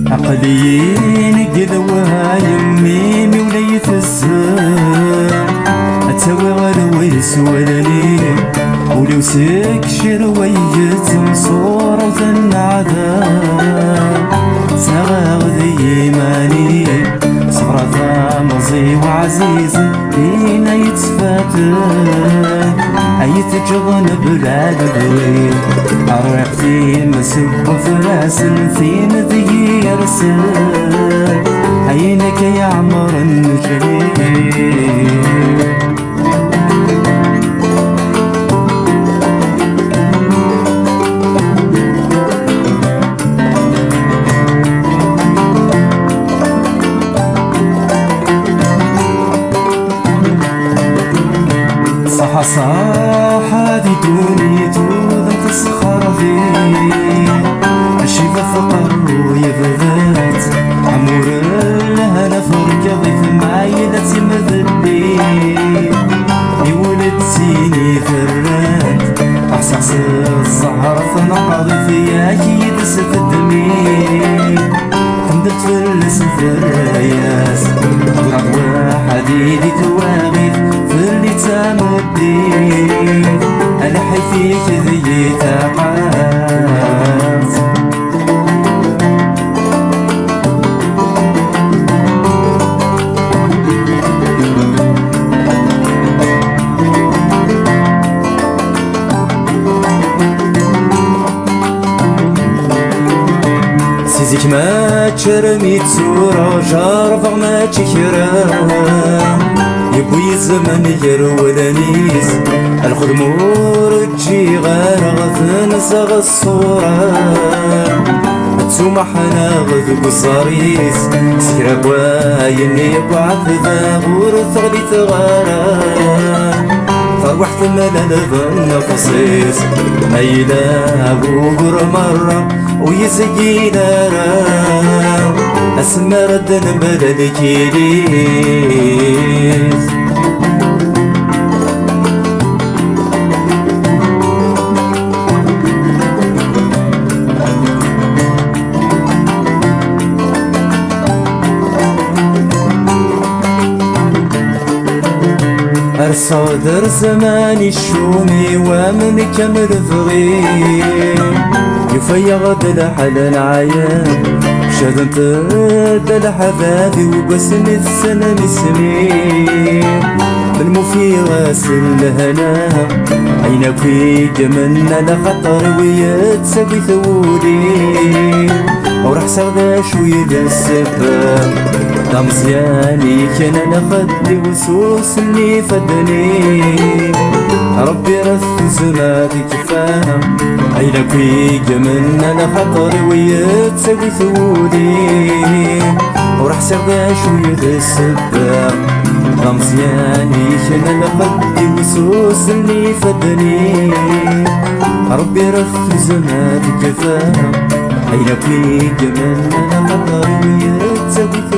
عقلي قلوها يميمي وليت الزر أتوى غلويس ولاني ولو سكشر ويت مصورة وثنعذاب سغاغ ذي إيماني صغرة مزي وعزيز فينا يتفاتن أيتجغن بلاد ذوي أرقتي مسب فراسن فين ذي يرسل عينك يعمر النجري صح صح هذي دنيتو ذا تسخر فيه الشفا فقر ويبذات عمور لها فرق ضيف معايدة مذلي يولد سيني فرات أحساس الزهر فنقضي فيها كيد ستدمي تندت في الاسم الراياس ورقوة حديدي تواغيث في اللي تمديت ألحي فيك ذي تقاس سيزيك ما تشرمي تسورة جارفغ ما تشكرا يبوي الزمن يرولانيس الخدمور تجي غير غثنسغ الصورة تسوم حنا غذب الصريس سير بوايني بعث ذاغور ثغلي ثغارا فروح ثمل ظن فصيص ميلا بوغر مرة ويزقي نارا اسمى ردن بلد كيليس أرصادر زماني الشومي ومن كمل فغير يفيغ دلح العيان شذنت دلح ذاذي وبسم السنة مسمين بالمفي غاسل الهنا عينك في جمنا لخطر ويتسوي ثولي ورح سغدا شوي ذا السباب طمزياني كان نخدي وسوس اللي فدني ربي رث زمادي كفاهم عينك في جمنا لخطر ويتسوي ثولي ورح سغدا شوي ذا السباب طمزياني كان نخدي وسوس اللي فدني ربي رث زمادي كفاهم عينك في جمنا لخطر ويتسوي ثولي